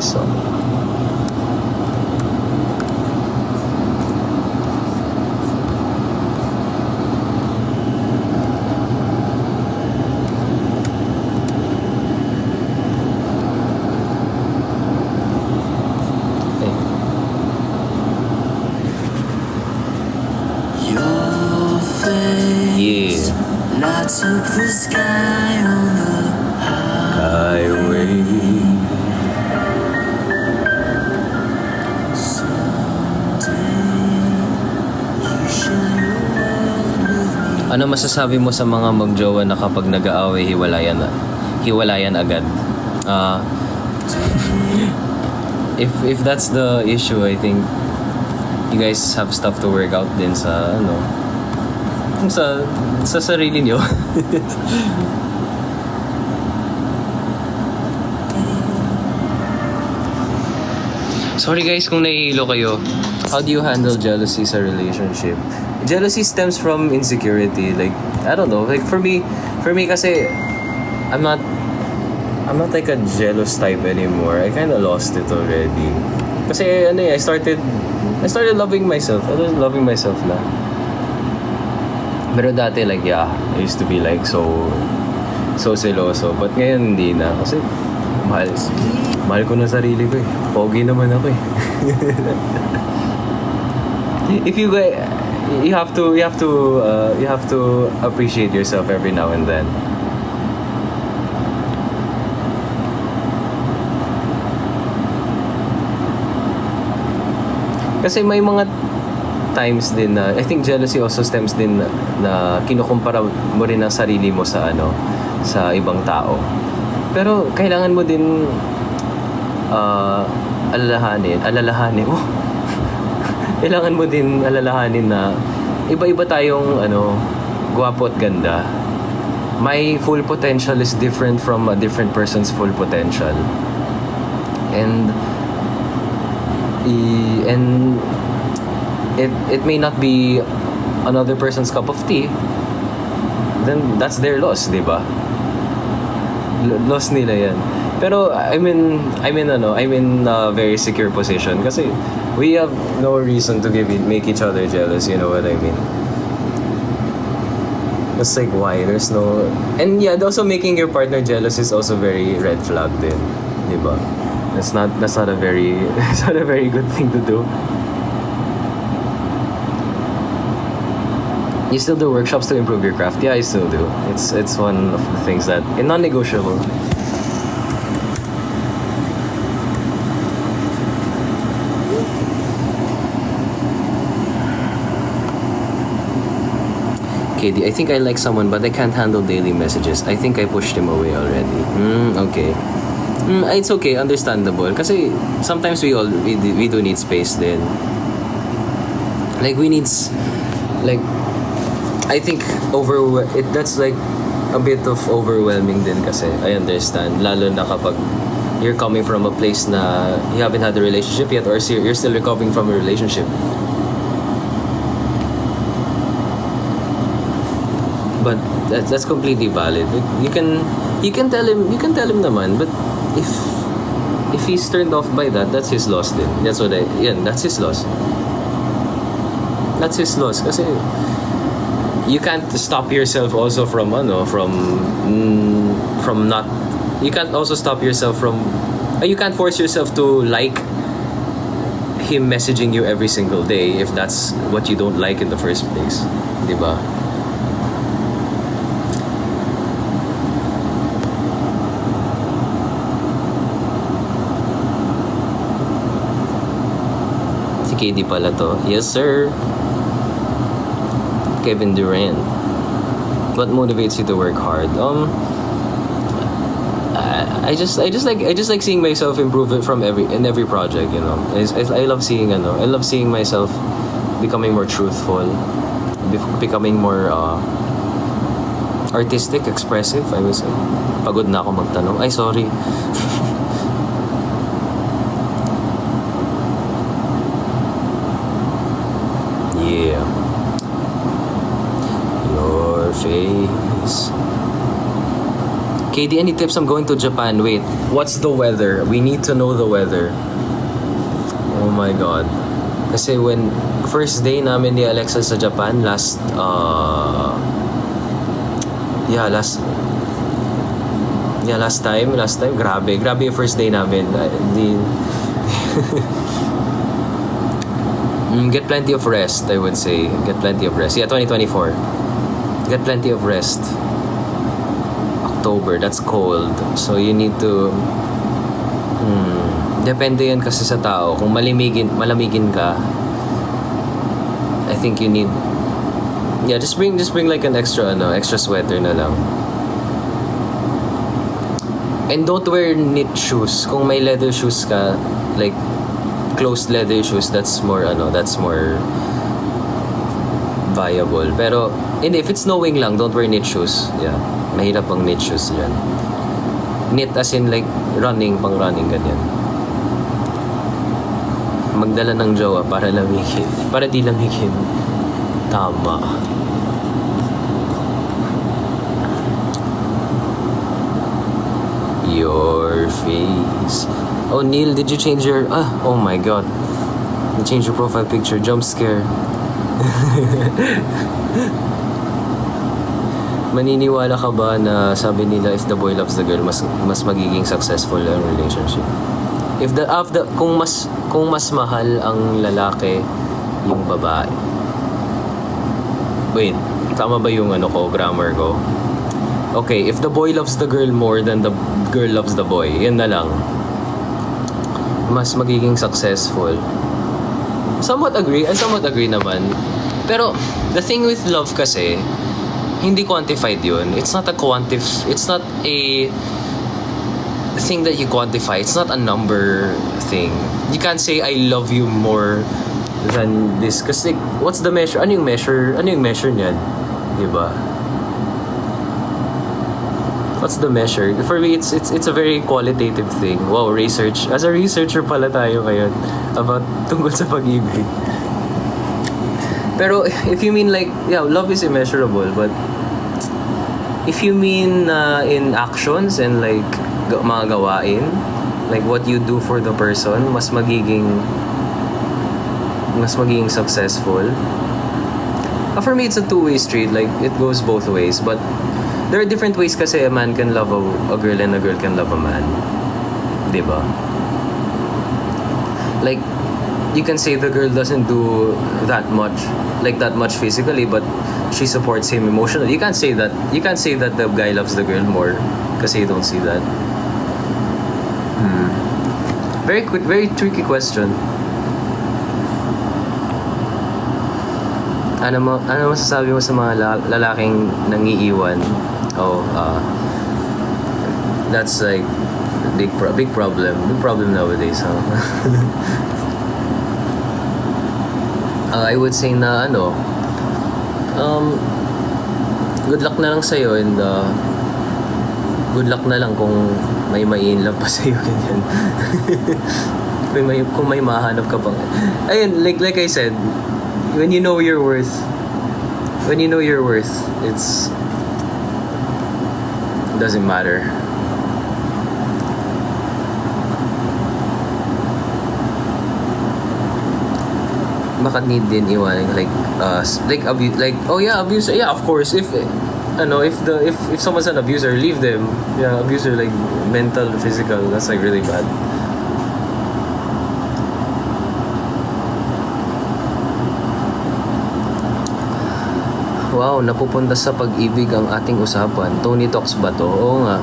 this song. Lights up the sky on the Highway. Ano masasabi mo sa mga magjowa na kapag nag-aaway, hiwalayan agad? If that's the issue, I think you guys have stuff to work out din sa sa sarili nyo. Sorry guys kung nahihilo kayo. How do you handle jealousy sa relationship? Jealousy stems from insecurity. Like, I don't know. Like, for me kasi, I'm not like a jealous type anymore. I kinda lost it already. Kasi, I started loving myself. I was loving myself na. Pero dati, like, I used to be like so seloso. But ngayon, hindi na. Kasi, mahal ko na sarili ko eh. Pogi naman ako eh. If you have to appreciate yourself every now and then. Kasi may mga times din na I think jealousy also stems din na kinukumpara mo rin ang sarili mo sa sa ibang tao. Pero kailangan mo din alalahanin. Kailangan mo din alalahanin na iba-iba tayong gwapo at ganda. My full potential is different from a different person's full potential. And it may not be another person's cup of tea, then that's their loss, di ba? Loss nila yan. Pero I'm in a very secure position kasi we have no reason to make each other jealous, you know what I mean? It's like, why? There's no... And yeah, also making your partner jealous is also very red flag din, di ba? That's not a very good thing to do. You still do workshops to improve your craft? Yeah, I still do. It's one of the things that non-negotiable. KD, I think I like someone but I can't handle daily messages. I think I pushed him away already. Okay. It's okay, understandable. Kasi sometimes we do need space then. Like we need I think that's like a bit of overwhelming din kasi. I understand. Lalo na kapag you're coming from a place na you haven't had a relationship yet or you're still recovering from a relationship. But that's completely valid. You can tell him naman, but if he's turned off by that, that's his loss then. That's his loss. That's his loss kasi you can't stop yourself also from not, you can't also stop yourself from, you can't force yourself to like him messaging you every single day if that's what you don't like in the first place, di ba? Si KD pala to. Yes sir. Kevin Durant. What motivates you to work hard? I just like seeing myself improve it in every project, you know. I love seeing myself becoming more truthful, becoming more artistic, expressive, I would say. Pagod na ako magtanong. Ay, sorry. Yeah. Your face KD, any tips? I'm going to Japan. Wait, what's the weather? We need to know the weather. Oh my God. Kasi when first day namin ni Alexa sa Japan last time, grabe yung first day namin. Get plenty of rest, I would say. Get plenty of rest. Yeah, 2024. Get plenty of rest. October, that's cold. So you need to depende yan kasi sa tao. Kung malamigin ka, I think you need just bring like an extra sweater na lang. And don't wear knit shoes. Kung may leather shoes ka, like closed leather shoes, that's more viable. Pero if it's snowing lang, don't wear knit shoes. Yeah. Mahirap ang knit shoes dyan. Knit as in like pang running ganyan. Magdala ng jowa para lamigin. Para di lamigin. Tama. Your face. Oh, Neil, did you change your... oh my God. You changed your profile picture. Jump scare. Maniniwala ka ba na sabi nila if the boy loves the girl, mas magiging successful ang relationship? Kung mas mahal ang lalaki yung babae. Wait, tama ba yung grammar ko? Okay, if the boy loves the girl more than the girl loves the boy, yan na lang. Mas magiging successful. Somewhat agree naman. Pero the thing with love kasi, hindi quantified yun. It's not a thing that you quantify. It's not a number thing. You can't say I love you more than this. Kasi what's the measure? Ano yung measure niyan? Diba? What's the measure? For me, it's a very qualitative thing. Wow, research. As a researcher pala tayo ngayon about tungkol sa pag-ibig. Pero if you mean like, yeah, love is immeasurable, but if you mean in actions and like mga gawain, like what you do for the person, mas magiging successful. For me, it's a two-way street. Like, it goes both ways. But there are different ways kasi a man can love a girl and a girl can love a man. Diba? Like, you can say the girl doesn't do that much physically, but she supports him emotionally. You can't say that the guy loves the girl more kasi you don't see that. Very tricky question. Ano masasabi mo sa mga lalaking nangiiwan? That's like big problem nowadays, huh? I would say na good luck na lang sa'yo, and good luck na lang kung may in-love pa sa'yo, ganyan. kung may mahanap ka pang... Ayun, like I said, when you know your worth, it's... doesn't matter. Bakit need din iwanin abuser, yeah, of course, if someone's an abuser, leave them. Yeah, abuser, like mental, physical, that's like really bad. Wow, napupunta sa pag-ibig ang ating usapan. Tony Talks ba to? Oo nga.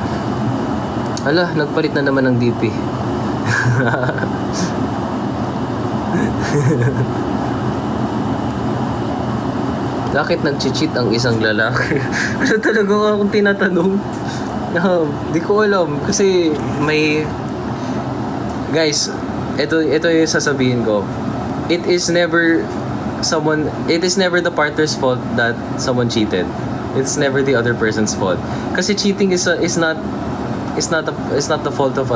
Hala, nagpalit na naman ng DP. Bakit nag-cheat ang isang lalaki? Ano talaga akong tinatanong? Di ko alam. Kasi may... Guys, ito yung sasabihin ko. It is never the partner's fault that someone cheated. It's never the other person's fault. Kasi cheating is not the fault of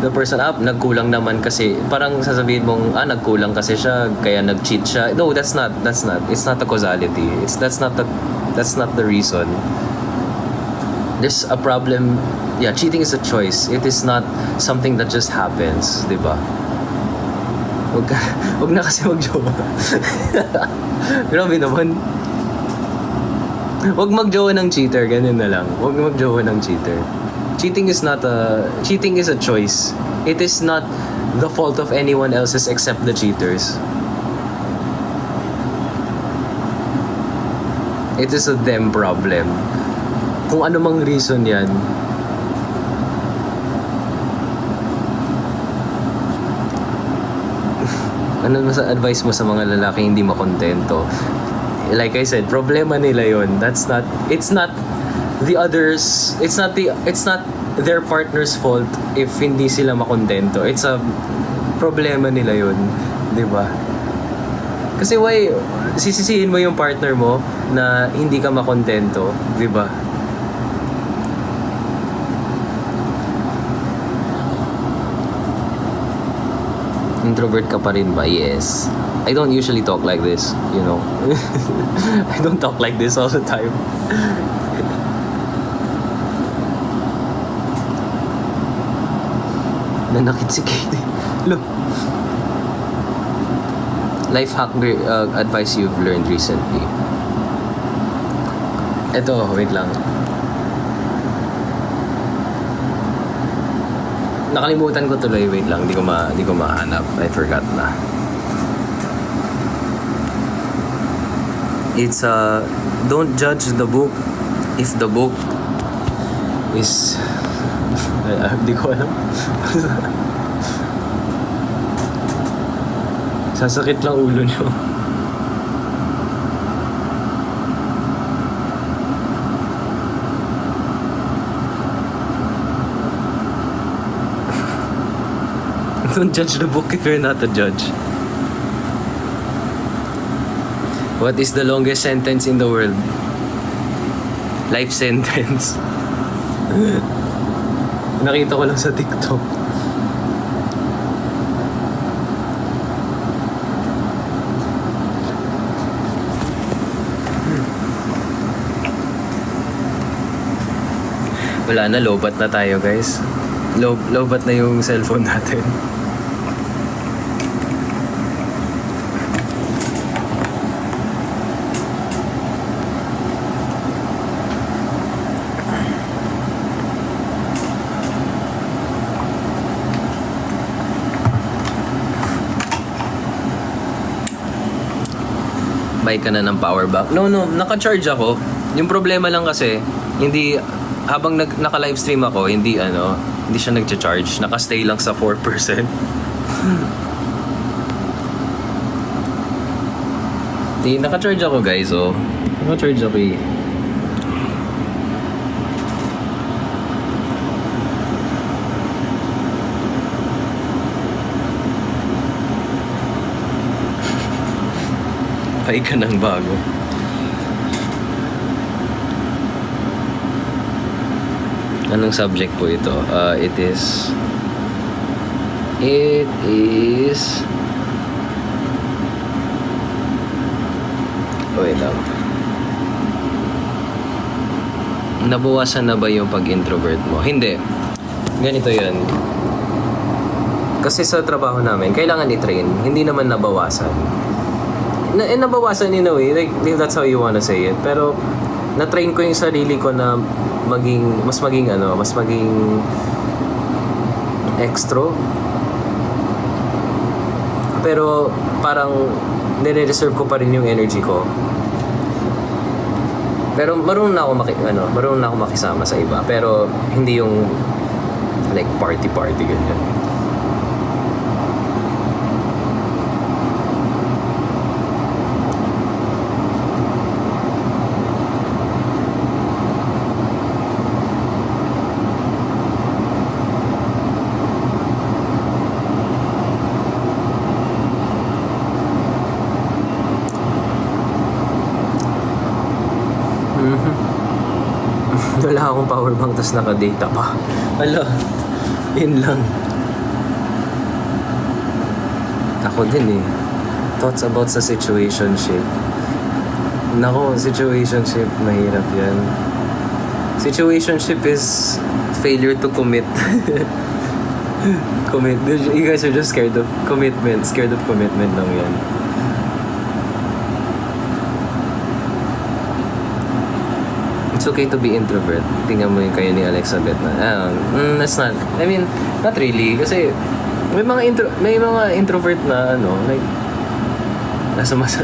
the person. Nagkulang naman kasi, parang sasabihin mong nagkulang kasi siya kaya nag-cheat siya. No, that's not. It's not the causality. That's not the reason. there's a problem. Yeah, cheating is a choice. It is not something that just happens, di ba? Huwag na kasi magjowa. Grabe naman. Huwag magjowa ng cheater, ganun na lang. Huwag magjowa ng cheater. Cheating is a choice. It is not the fault of anyone else's except the cheaters. It is a them problem. Kung ano mang reason yan. Ano advice mo sa mga lalaki hindi makontento? Like I said, problema nila yon. It's not their partner's fault if hindi sila makontento. It's a problema nila yon, 'di ba? Kasi why sisisihin mo yung partner mo na hindi ka makontento, 'di ba? Introvert ka pa rin ba? Yes. I don't usually talk like this, you know. I don't talk like this all the time. Nanakit si Katie. Look. Life hack advice you've learned recently. Eto, wait lang. Nakalimutan ko tuloy, wait lang. Di ko mahanap. I forgot na. It's don't judge the book if the book is di ko alam. Sasakit lang ulo niyo. Don't judge the book if you're not a judge. What is the longest sentence in the world? Life sentence. Nakita ko lang sa TikTok. Wala na, lobat na tayo guys. Lobat na yung cellphone natin. Buy ka na ng power bank. No, naka-charge ako. Yung problema lang kasi, hindi, habang naka-livestream ako, hindi siya nag-charge. Naka-stay lang sa 4%. Naka-charge ako guys, oh. Naka-charge ako eh. Buy ka ng bago. Anong subject po ito? It is wait lang. Nabawasan na ba yung pag-introvert mo? Hindi. Ganito yan. Kasi sa trabaho namin, kailangan i-train. Hindi naman nabawasan. Nabawasan in a way, like that's how you wanna say it. Pero na-train ko yung sarili ko na mas maging extro. Pero parang nire-reserve ko pa rin yung energy ko. Pero marunong na ako makisama sa iba, pero hindi yung like party ganyan. Wala akong power bank tas naka-data pa. Hala, yun lang. Ako din eh. Thoughts about sa situationship. Nako, situationship, mahirap yan. Situationship is failure to commit. Commit. You guys are just scared of commitment. Scared of commitment lang yan. It's okay to be introvert. Tingnan mo yung kayo ni Elizabeth na. That's not. I mean, not really. Kasi may mga introvert na like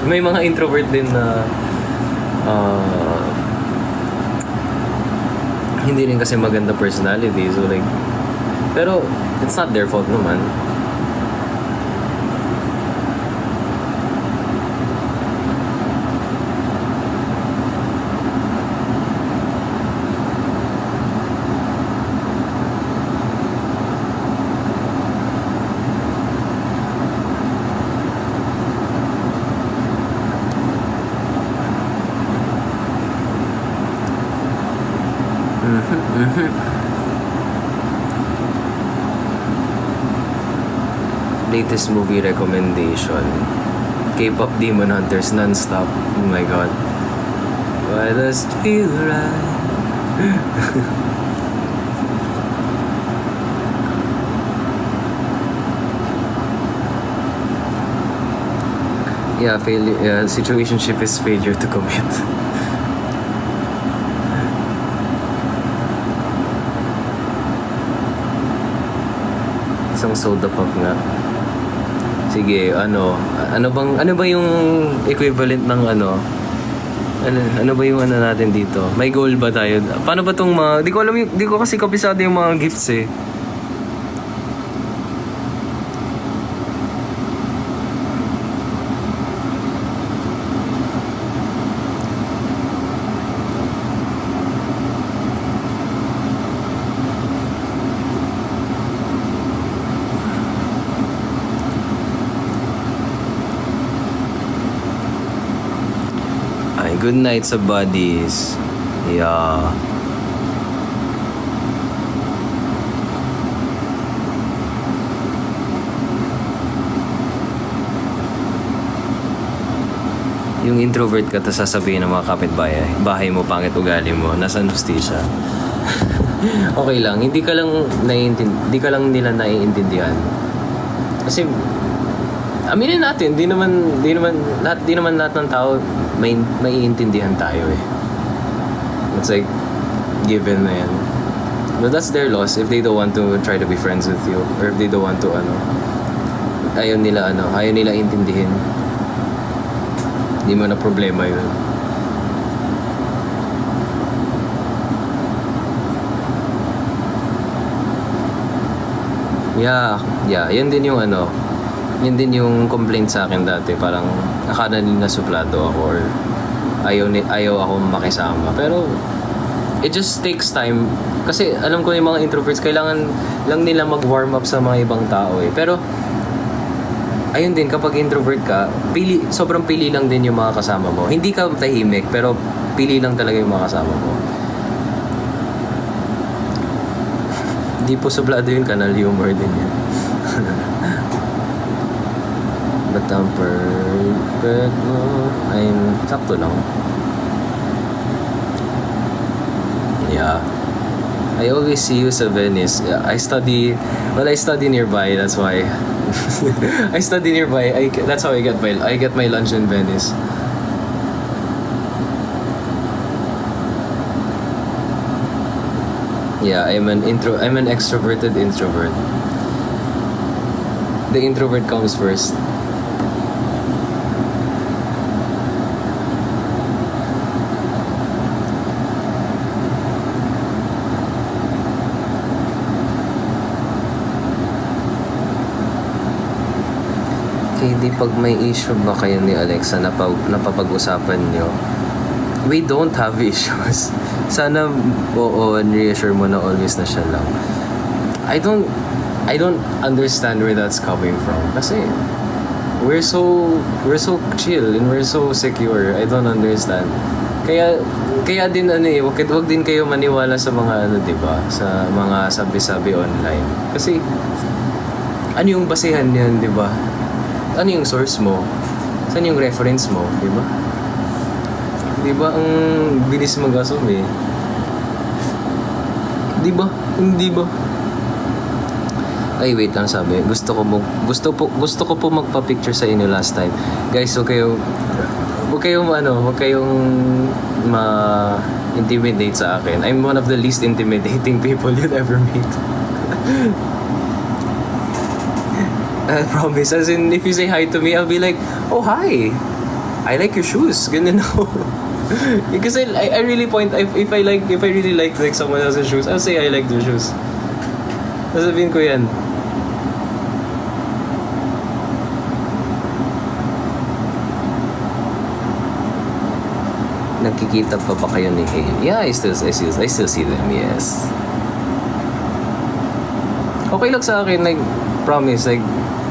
may mga introvert din na hindi rin kasi maganda personality. So like, pero it's not their fault naman. Latest movie recommendation. K-pop Demon Hunters non-stop. Oh my god. Why does it feel right? Situationship is failure to commit. Isang soda pop nga. Sige, ano ba yung equivalent ng ano ba yung natin dito? May goal ba tayo? Paano ba tong mga, di ko alam di ko kasi kapisado yung mga gifts eh. Good night sa buddies. Yeah. Yung introvert ka, tapos sasabihin ng mga bahay mo, pangit ugali mo, nasa hustisya. Okay lang, hindi ka lang nila naiintindihan. Kasi aminin natin, di naman lahat ng tao may maiintindihan tayo eh. It's like given na yan. But that's their loss if they don't want to try to be friends with you, or if they don't want to ayaw nila intindihin. Hindi mo na problema yun. Yeah, yan din yung yun din yung complaint sa akin dati. Parang akala nila suplado ako or ayaw ako makisama. Pero it just takes time. Kasi alam ko yung mga introverts, kailangan lang nila mag-warm up sa mga ibang tao eh. Pero ayun din, kapag introvert ka, sobrang pili lang din yung mga kasama mo. Hindi ka tahimik, pero pili lang talaga yung mga kasama mo. Hindi po suplado yung kanal humor din yan. But I'm perfect mo. I'm sakto lang. Yeah. I always see you sa Venice. Yeah, I study nearby, that's why. I study nearby. That's how I get my lunch in Venice. Yeah, I'm an extroverted introvert. The introvert comes first. Hindi pag may issue ba kayo ni Alexa na napapag-usapan nyo? We don't have issues. Sana reassure mo na always na siya lang. I don't understand where that's coming from. Kasi we're so chill and we're so secure. I don't understand. Kaya din wag din kayo maniwala sa mga di ba? Sa mga sabi-sabi online. Kasi ano yung basehan niyan, di ba? Ano yung source mo? Saan yung reference mo? Diba? Diba ang bilis mag-assume eh. Di ba? Hindi ba? Ay, wait lang, sabi. Gusto ko po magpa-picture sa inyo last time. Guys, huwag kayong ma-intimidate sa akin. I'm one of the least intimidating people you'll ever meet. I promise. As in, if you say hi to me, I'll be like, oh, hi. I like your shoes. Ganun ako. Because I really point, if I really like someone else's shoes, I'll say I like their shoes. Sasabihin ko yan. Nagkikita pa ba kayo ni Hale? Yeah, I still see them, yes. Okay lang sa akin, like, promise, like,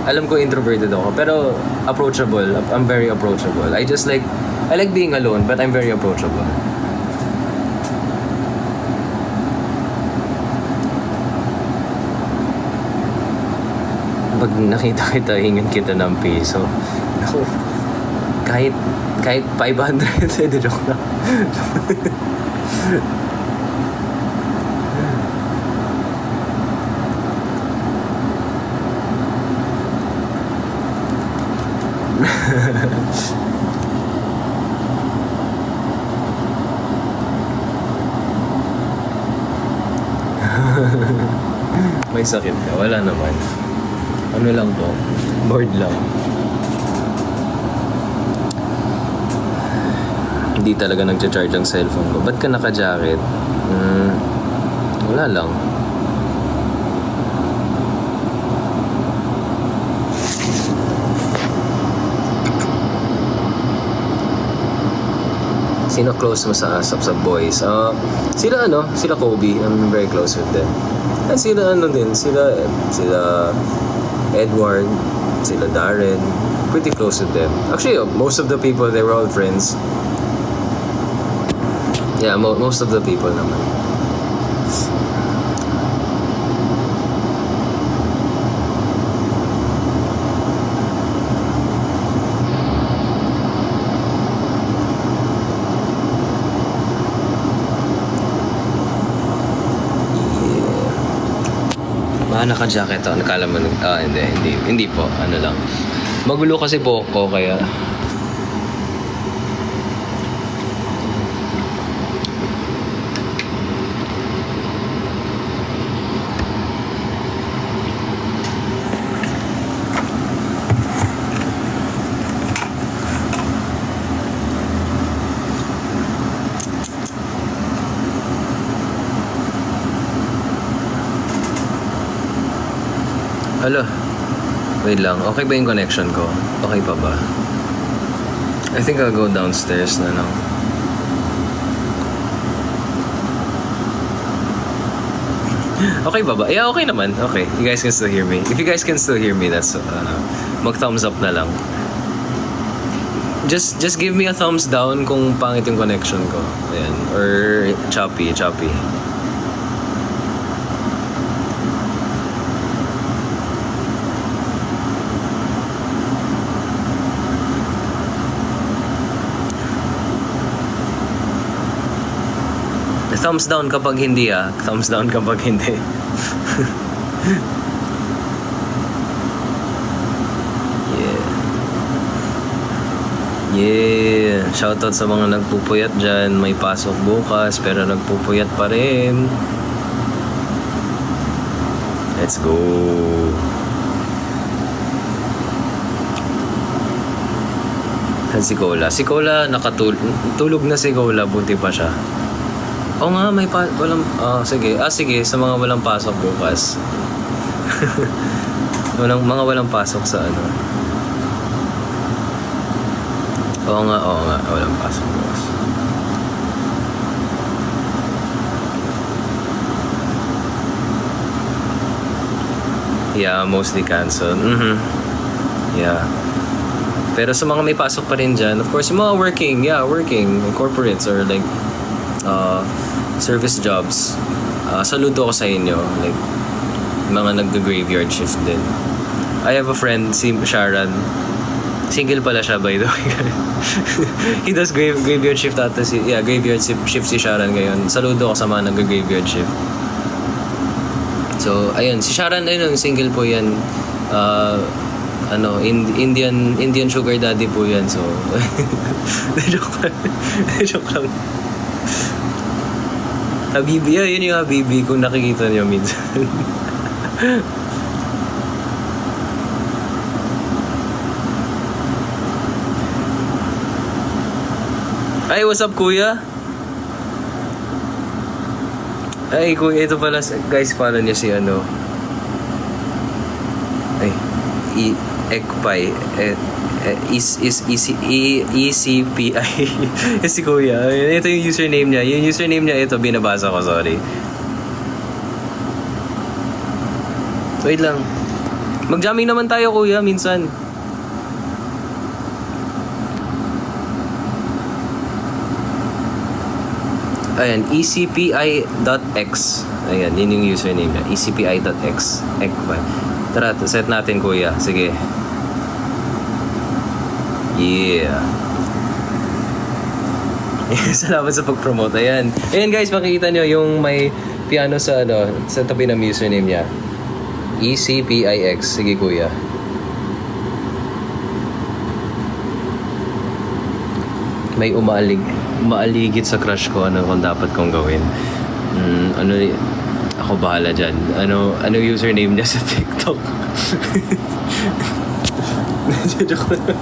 alam ko introverted ako, pero approachable. I'm very approachable. I like being alone, but I'm very approachable. Pag nakita kita, hingin kita ng piso. Naku, kahit 500, joke na. May sakit ka? Wala naman. Ano lang to? Bored lang. Hindi talaga nagcha-charge ang cellphone ko. Ba't ka naka-jacket? Wala lang. Sino close mo sa ASAP sa boys? Sila Kobe. I'm very close with them. And sila Edward, sila Darren. Pretty close with them. Actually, most of the people, they were all friends. Yeah, most of the people naman. Naka-jacket ako. Nakala mo, hindi po. Ano lang. Magulo kasi po ako, kaya... Hello. Wait lang. Okay ba yung connection ko? Okay pa ba? I think I'll go downstairs na lang. Okay ba ba? Yeah, okay naman. Okay. You guys can still hear me. If you guys can still hear me, that's mag-thumbs up na lang. Just give me a thumbs down kung pangit yung connection ko. Ayan. Or choppy. Thumbs down kapag hindi Thumbs down kapag hindi. Yeah. Shoutout sa mga nagpupuyat dyan. May pasok bukas pero nagpupuyat pa rin. Let's go. Si Cola nakatulog na si Cola, buti pa siya. Oo nga, sige, sa mga walang pasok bukas. mga walang pasok sa ano. Oo nga, walang pasok bukas. Yeah, mostly canceled. Yeah. Pero sa mga may pasok pa rin dyan, of course, yung mga working corporates or like service jobs. Saludo ako sa inyo. Like, mga nag-graveyard shift din. I have a friend, si Sharon. Single pala siya, by the way. He does graveyard shift ata. Graveyard shift si Sharon ngayon. Saludo ako sa mga nag-graveyard shift. So, ayun. Si Sharon, ayun, single po yan. Indian sugar daddy po yan. So, joke lang. Joke lang. Habibi, yun yung Habibi kung nakikita niyo minsan. Ay, what's up, kuya? Ay, kuya, ito pala, guys, follow niya si ano. Ay, Ekpay. ECPI. Si kuya. Ito yung username niya. Yung username niya, ito, binabasa ko, sorry. Wait lang. Mag-jamming naman tayo, kuya, minsan. Ayan, ecpi.x. Ayan, yun yung username niya. ecpi.x. Ekpay. Tara, set natin, kuya. Sige. Yeah. Salamat sa pag-promote. Ayan. Ayan, guys, makikita nyo yung may piano sa sa tabi ng username niya. ECPIX. Sige, kuya. May umaaligit sa crush ko kung dapat kong gawin. Ako bahala dyan. Ano username niya sa TikTok? Joke lang.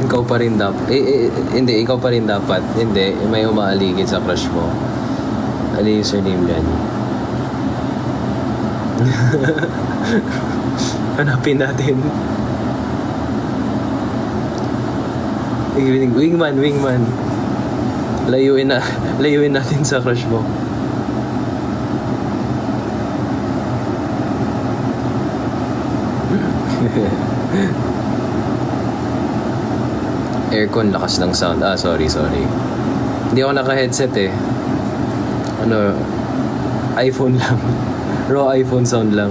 Ikaw pa rin dapat. Hindi, ikaw pa rin dapat. Hindi, may umaaligid sa crush mo. Ano yung username niyan? Hanapin natin. Wingman. Layuin natin sa crush mo. Aircon, lakas ng sound. Sorry. Hindi ako naka-headset eh. iPhone lang. Raw iPhone sound lang.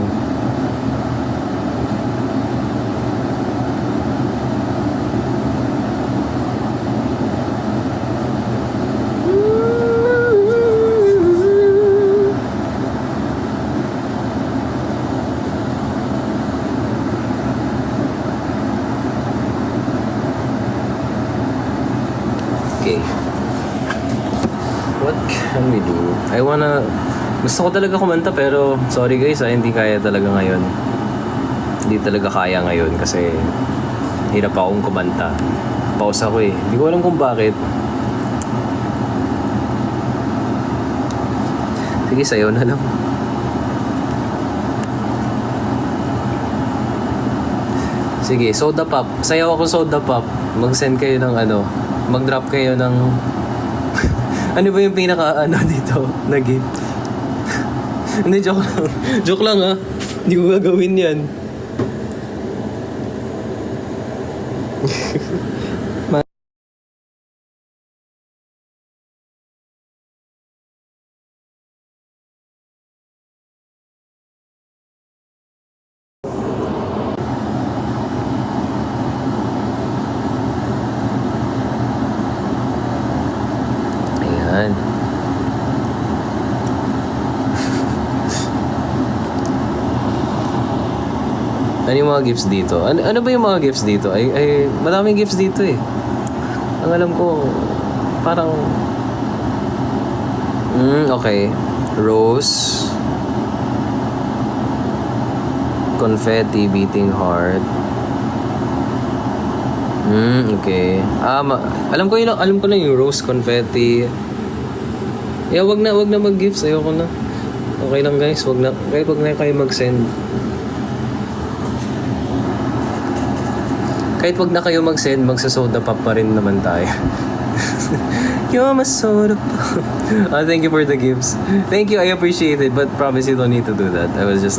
Okay. What can we do? Gusto ko talaga kumanta pero sorry guys, hindi kaya talaga ngayon. Hindi talaga kaya ngayon kasi hirap akong kumanta. Pause ako eh. Hindi ko alam kung bakit. Sige, sayo na lang. Sige, soda pop. Sayaw ako soda pop. Mag-send kayo ng mag-drop kayo ng ano ba yung pinaka dito na gift? Hindi, joke lang. Joke lang ha. Hindi ko gagawin yan. Ayan. Ano yung mga gifts dito? Ano ba yung mga gifts dito? Ay madaming gifts dito eh. Ang alam ko, parang... okay. Rose. Confetti, beating heart. Okay. Alam ko na yung rose, confetti. Wag na mag-gifts. Ayoko na. Okay lang guys, wag na kayo mag-send. Kahit wag na kayo mag-send, magsa-soda pop pa rin naman tayo. You're my soda pop. Thank you for the gifts. Thank you, I appreciate it. But promise you don't need to do that. I was just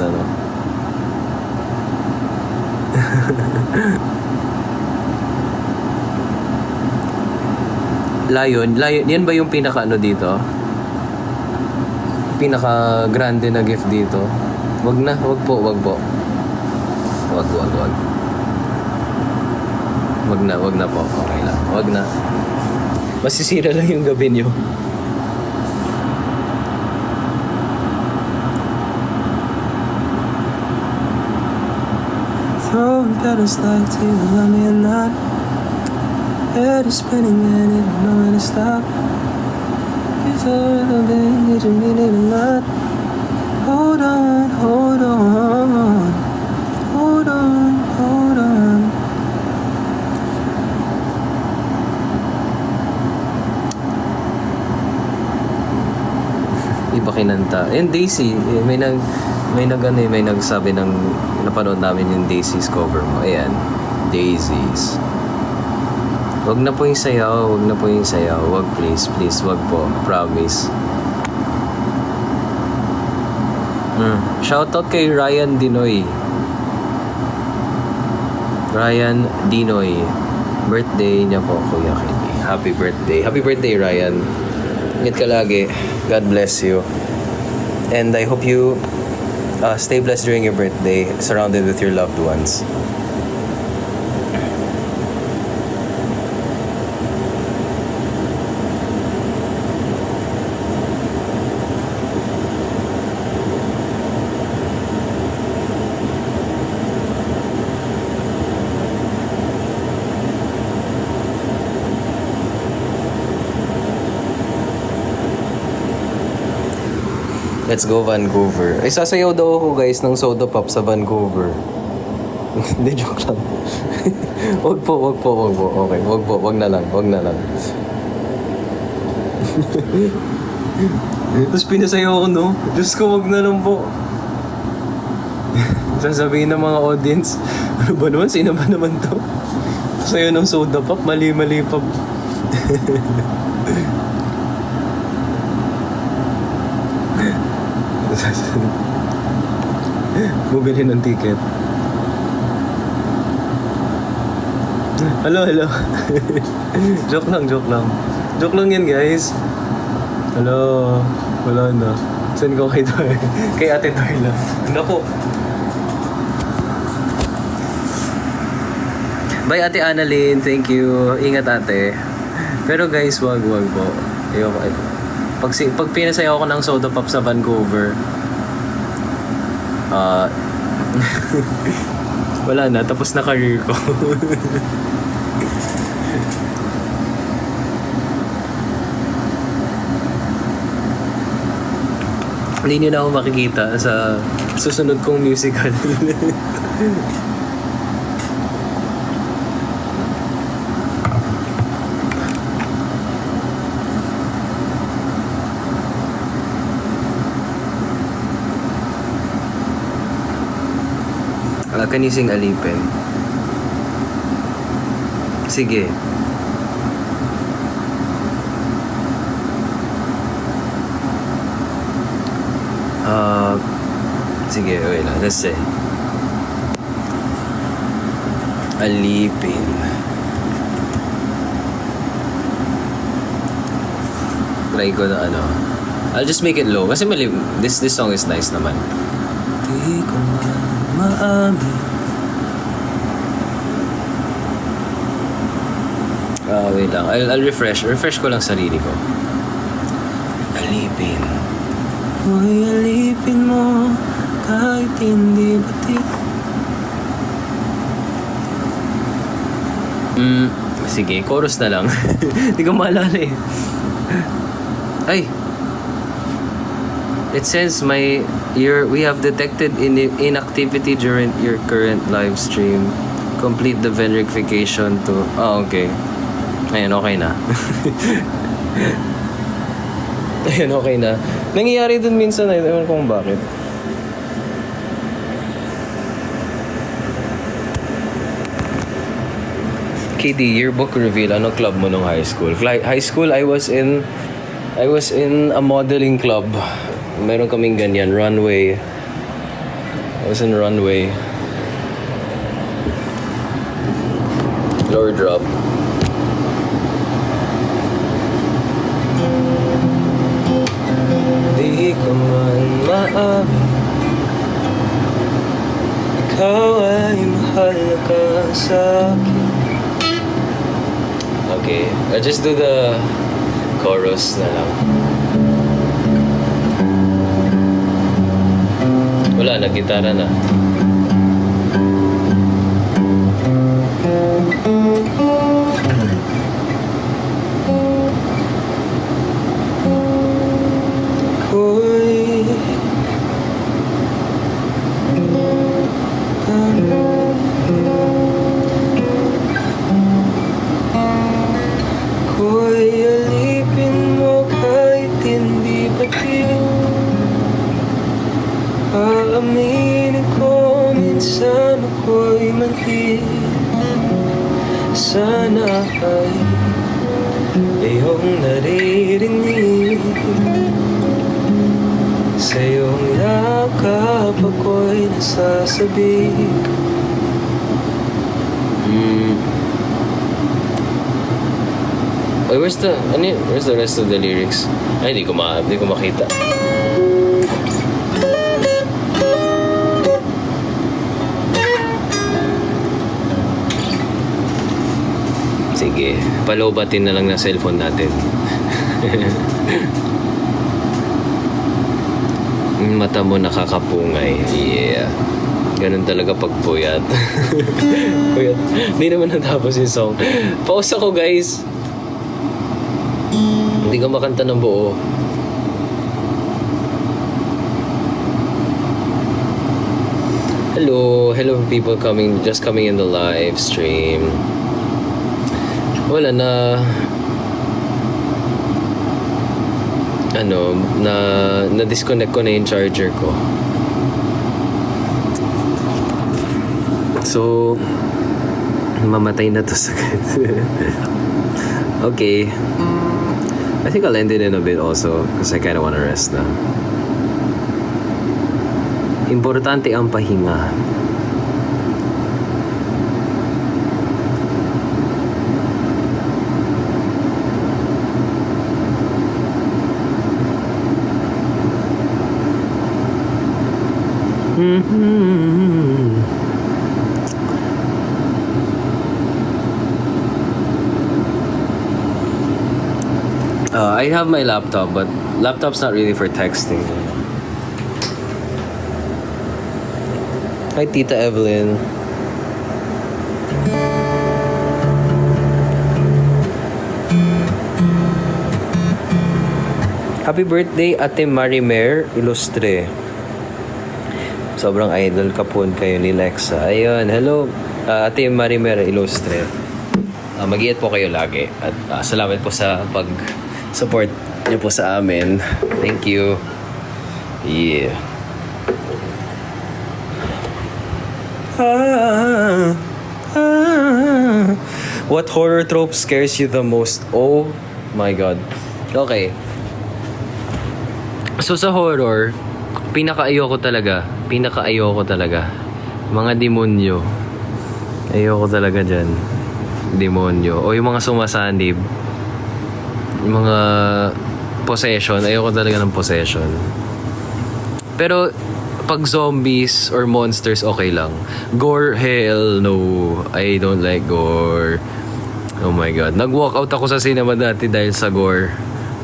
Lion, yan ba yung pinaka dito? Pinaka grande na gift dito? Wag po. Wag. Wag na po. Okay lang. Wag na. Masisira lang yung gabi nyo. Throwing petals like to love me or not. Head is spinning and it don't know when to stop. It's a little bit, did you mean it or not? Hold on, hold on. Hold on, hold on. Iba kinanta. And Daisy, may nagsabi ng napanood namin yung Daisy's cover mo. Ayan, Daisies. Wag na po yung sayaw, wag na po yung sayaw. Wag please, please, wag po. Promise. Shoutout kay Ryan Dinoy. Ryan Dinoy. Birthday niya po, Kuya Kenny. Happy birthday. Happy birthday, Ryan. Ingat ka lagi. God bless you. And I hope you stay blessed during your birthday, surrounded with your loved ones. Let's go Vancouver. Ay, sasayaw daw ako guys ng soda pop sa Vancouver. Hindi, joke lang. Wag po. Okay, wag na lang. Tapos pinasayaw ako, no? Diyos ko, wag na lang po. Sasabihin ng mga audience, ano ba naman? Sino ba naman to? Sayaw ng soda pop, mali pa. Bumili ng ticket. Hello. Joke lang. Joke lang yan, guys. Hello. Wala na. Send ko kay Doyle. Kay Ate Doyle. Naku. Bye, Ate Annalyn. Thank you. Ingat, ate. Pero guys, wag po. Ayoko. Pag pinasayaw ako ng soda pop sa Vancouver, wala na, tapos na career ko. Hindi nyo na ako makikita sa susunod kong musical. Kanising alipin. Sige. Sige, wait lang. Let's say. Alipin. Try ko na ano. I'll just make it low. Kasi this song is nice naman. Di ko maamin. Wait lang. I'll refresh. Refresh ko lang sarili ko. Alipin. Hoy, alipin mo kahit hindi batik. Sige, chorus na lang. Hindi ko maalala eh. Ay! It says we have detected inactivity during your current live stream. Complete the verification to... okay. Ayan, okay na. Ayan, okay na. Nangyayari dun minsan, ewan ko kung bakit. KD, yearbook reveal. Ano club mo nung high school? High school, I was in a modeling club. Meron kaming ganyan, runway. I was in runway. Floor drop. Di ko man maamin, ikaw ay mahal ka sa akin. Okay, I'll just do the chorus na lang. Wala, nag-gitara na. Aaminin ko minsan ako'y mali. Sana ay iyong naririnig. Sa iyong yakap ako'y nasasabik. Wait, where's the rest of the lyrics? Ay, di ko makita. Sige, palobatin na lang ng cellphone natin. Mata mo nakakapungay. Yeah. Ganun talaga pag puyat. Puyat. Hindi naman natapos yung song. Pause ako, guys. Hindi ka makanta ng buo. Hello people just coming in the live stream. Wala na na-disconnect ko na yung charger ko. So, mamatay na to sagad. Okay. I think I'll end it in a bit also because I kinda wanna rest na. Importante ang pahinga. I have my laptop, but laptop's not really for texting. Hi, Tita Evelyn. Happy birthday, Ate Marimer Ilustre. Sobrang idol ka po kayo ni Lexa. Ayun, hello, Ate Marimer Ilustre. Mag-iingat po kayo lagi. At salamat po sa pag-support niyo po sa amin. Thank you. Yeah. What horror trope scares you the most? Oh my God. Okay. So sa horror, pinaka-ayoko talaga. Mga demonyo. Ayoko talaga dyan. Demonyo. O yung mga sumasanib. Yung mga possession. Ayoko talaga ng possession. Pero pag zombies or monsters, okay lang. Gore, hell no. I don't like gore. Oh my God. Nag-walkout ako sa cinema dati dahil sa gore.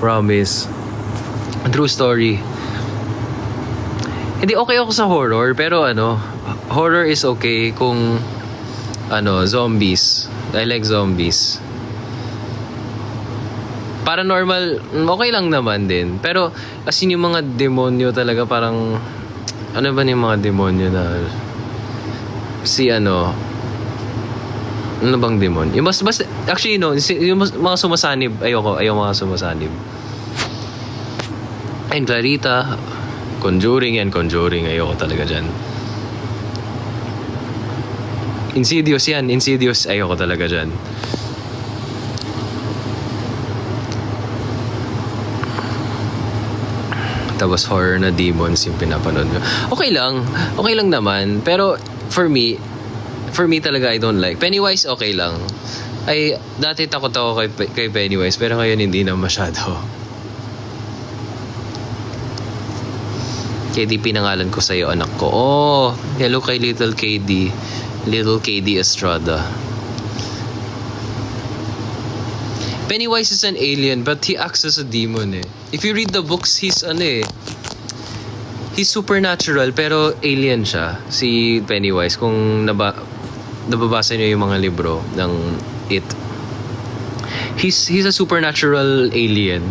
Promise. True story. Hindi, okay ako sa horror. Pero horror is okay kung zombies. I like zombies. Paranormal, okay lang naman din. Pero as in yung mga demonyo talaga parang... Ano ba yung mga demonyo na... Ano bang demonyo? Yung actually, yung mga sumasanib, ayoko mga sumasanib. Ayun, Clarita, Conjuring, ayoko talaga dyan. Insidious, ayoko talaga dyan. Tapos horror na demons yung pinapanood nyo. Okay lang naman. Pero for me talaga I don't like. Pennywise okay lang. Dati takot ako kay Pennywise, pero ngayon hindi na masyado. KD pinangalan ko sa'yo, anak ko. Oh, hello kay Little KD Estrada. Pennywise is an alien but he acts as a demon eh. If you read the books, he's he's supernatural pero alien siya. Si Pennywise, kung nababasa niyo yung mga libro ng It. He's a supernatural alien.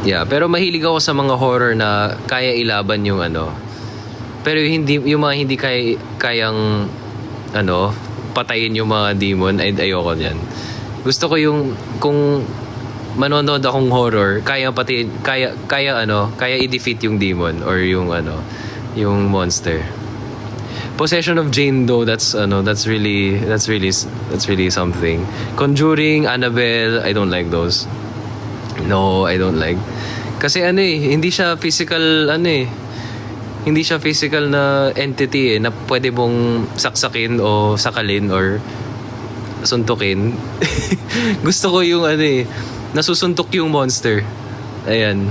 Yeah, pero mahilig ako sa mga horror na kaya ilaban yung pero yung mga hindi kayang patayin yung mga demon, ay ayoko niyan. Gusto ko yung kung manonood akong horror, kaya patayin, kaya i-defeat yung demon or yung yung monster. Possession of Jane Doe, that's really something. Conjuring, Annabelle, I don't like those. No, I don't like. Kasi hindi siya physical hindi siya physical na entity na pwede mong saksakin o sakalin or suntukin. Gusto ko yung nasusuntok yung monster. Ayan.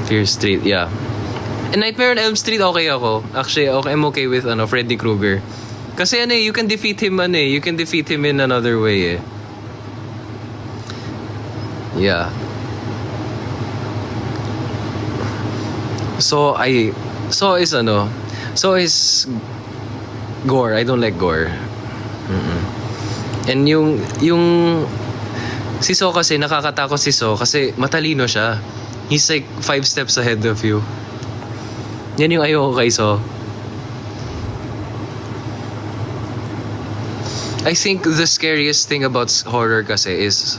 Fear Street, yeah. And Nightmare on Elm Street, okay ako. Actually, I'm okay with Freddy Krueger. Kasi you can defeat him you can defeat him in another way eh. Yeah. So is gore. I don't like gore. And yung si So kasi nakakatakot si So kasi matalino siya. He's like 5 steps ahead of you. Yan yung ayoko kay So. I think the scariest thing about horror kasi is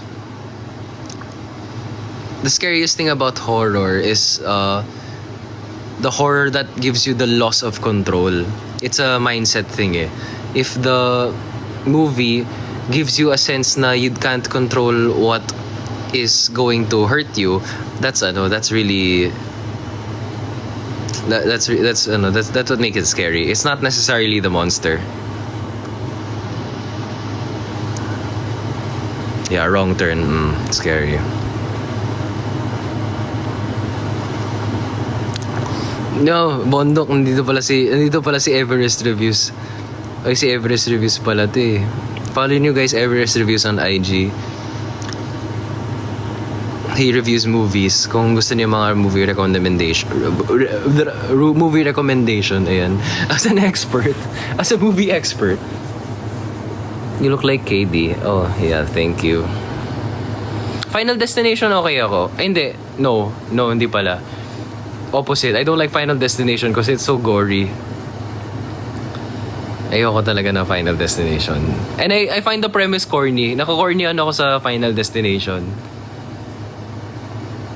the horror that gives you the loss of control. It's a mindset thing eh. If the movie gives you a sense na you can't control what is going to hurt you, that's what makes it scary. It's not necessarily the monster. Yeah, wrong turn. Scary. No, Bondok, nandito pala si Everest Reviews. Ay, si Everest Reviews pala 'to eh. Follow nyo guys, Everest Reviews on IG. He reviews movies. Kung gusto niyo mga movie recommendation, ayan. As an expert, as a movie expert. You look like KD. Oh, yeah, thank you. Final Destination, okay ako. Ay, hindi. No, hindi pala. Opposite. I don't like Final Destination because it's so gory. Ayoko talaga na Final Destination. And I find the premise corny. Nako-corny ako sa Final Destination.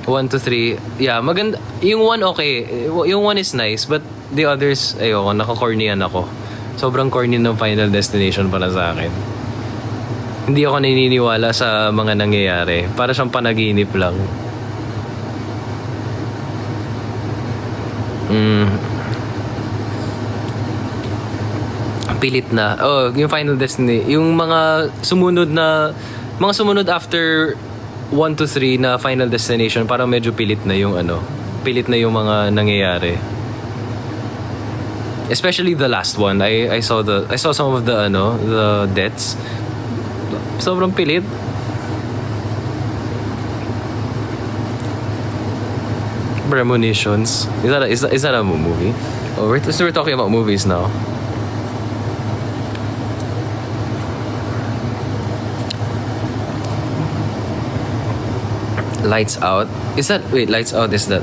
1 to 3. Yeah, maganda. Yung 1 okay. Yung 1 is nice, but the others, ayoko. Nako-cornyan ako. Sobrang corny ng Final Destination para sa akin. Hindi ako naniniwala sa mga nangyayari. Para siyang panaginip lang. Pilit na. Oh, yung Final Destiny. Yung mga sumunod after 1 to 3 na Final Destination, parang medyo pilit na yung pilit na yung mga nangyayari. Especially the last one. I saw some of the deaths. Sobrang pilit. Premonitions. Is that a movie? Oh, we're talking about movies now. Lights Out. Lights Out is that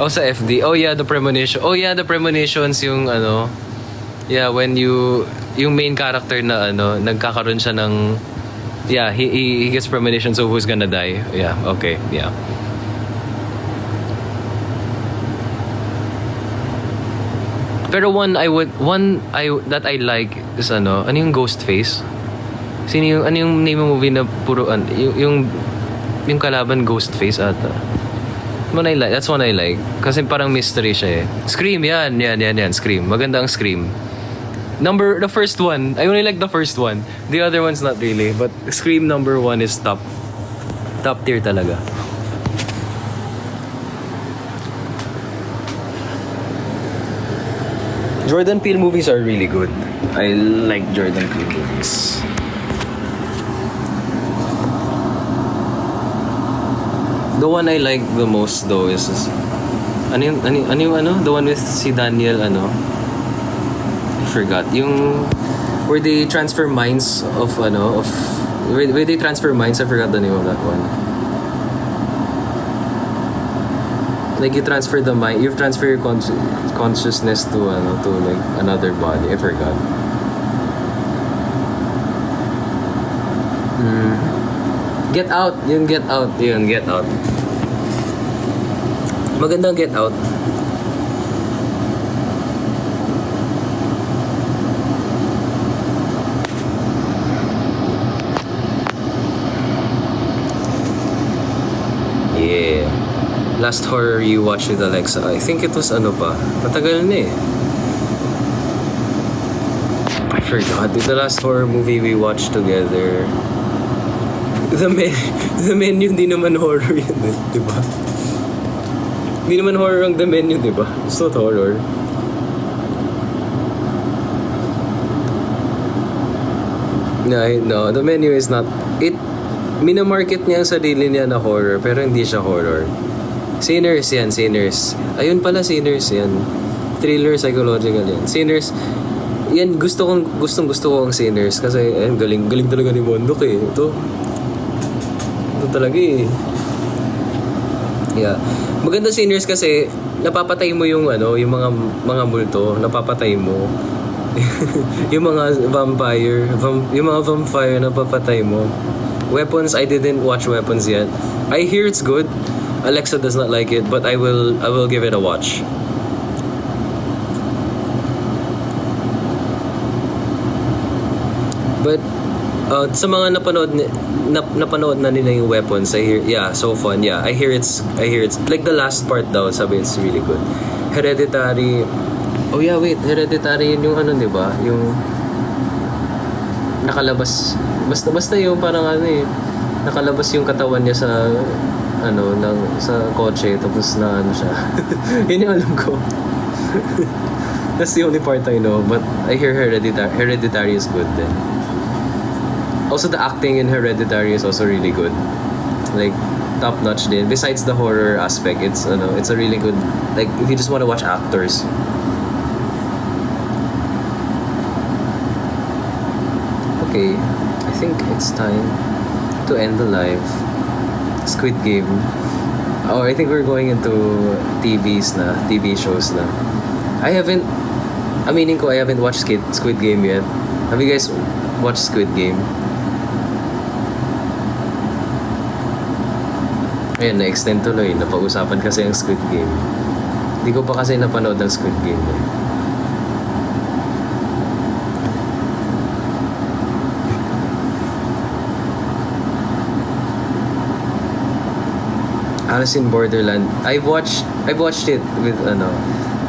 Oh, sa FD. Oh yeah, the premonition. Oh yeah, the premonitions yung yeah, when yung main character na nagkakaroon siya ng yeah, he gets premonitions of who's gonna die. Yeah, okay. Yeah. Pero that I like is ano yung Ghostface? Sino yung yung name ng movie na puro yung kalaban Ghostface ata. That's one I like. Kasi parang mystery siya eh. Scream, yan. Scream. Maganda ang Scream. The first one. I only like the first one. The other one's not really. But Scream number 1 is top. Top tier talaga. Jordan Peele movies are really good. I like Jordan Peele movies. The one I like the most though is the one with si Daniel I forgot. Yung where they transfer minds where they transfer minds, I forgot the name of that one. Like you transfer the mind, you transfer your consciousness to like another body. I forgot. Get Out, Get Out. Magandang Get Out. Yeah. Last horror you watched with Alexa, I think it was matagal na eh. I forgot. The last horror movie we watched together. The Menu, hindi naman horror yun eh, di ba? Hindi naman horror ang The Menu, di ba? It's not horror. No, The Menu is not. Minamarket niya ang sarili niya na horror, pero hindi siya horror. Sinners yan, Sinners. Ayun pala, Sinners yan. Thriller, psychological yan. Sinners, yan, gustong ko ang Sinners kasi galing talaga ni Mondok eh. Ito talaga eh. Yeah. Maganda Sinners kasi napapatay mo yung mga multo, napapatay mo. Yung mga vampire napapatay mo. Weapons, I didn't watch Weapons yet. I hear it's good. Alexa does not like it, but I will give it a watch. But sa mga napanood na nila yung Weapons, I hear, yeah, so fun. Yeah, I hear it's like the last part daw, sabi it's really good. Hereditary. Oh yeah, wait, Hereditary yung di ba? Yung nakalabas. Basta yung parang nakalabas yung katawan niya sa sa kotse tapos na siya. Yun yung alam ko. That's the only part I know, but I hear Hereditary is good then. Also, the acting in Hereditary is also really good. Like, top-notch din. Besides the horror aspect, it's a really good, like, if you just want to watch actors. Okay, I think it's time to end the live. Squid Game. Oh, I think we're going into TV shows na. I haven't watched Squid Game yet. Have you guys watched Squid Game? Ayan, na-extend tuloy. Napag-usapan kasi ang Squid Game. Hindi ko pa kasi napanood ng Squid Game eh. Alice in Borderland. I've watched it with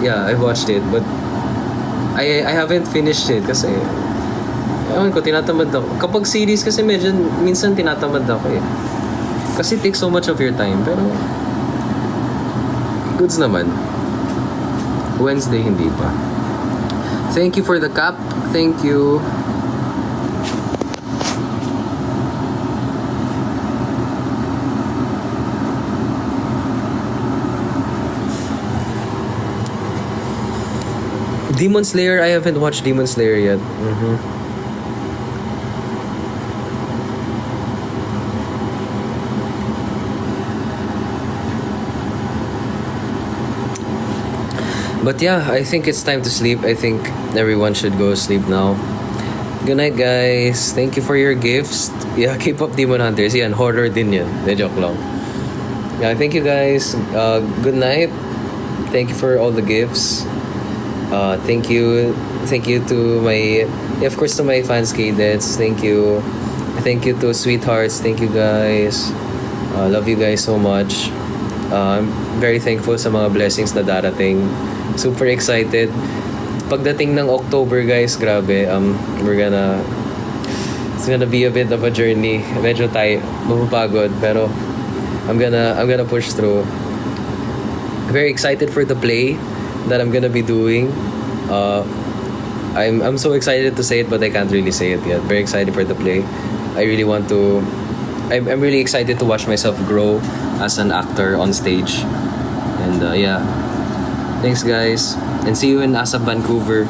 I've watched it, but I haven't finished it kasi ewan ko, tinatamad ako. Kapag series kasi minsan tinatamad ako eh. Kasi it takes so much of your time, pero goods naman. Wednesday hindi pa. Thank you for the cap. Thank you. Demon Slayer, I haven't watched Demon Slayer yet. But yeah, I think it's time to sleep. I think everyone should go sleep now. Good night, guys. Thank you for your gifts. Yeah, keep up Demon Hunters. Yan, horror din yan. De joke lang. Yeah, thank you, guys. Good night. Thank you for all the gifts. Thank you to my, of course, to my fans, Cadets. Thank you to Sweethearts. Thank you, guys. Love you guys so much. I'm very thankful sa mga blessings na darating. Super excited. Pagdating ng October, guys, grabe. It's gonna be a bit of a journey. Medyo mapapagod, pero I'm gonna push through. Very excited for the play that I'm gonna be doing. I'm so excited to say it, but I can't really say it yet. Very excited for the play. I really want to. I'm really excited to watch myself grow as an actor on stage. And yeah, thanks guys, and see you in ASAP Vancouver.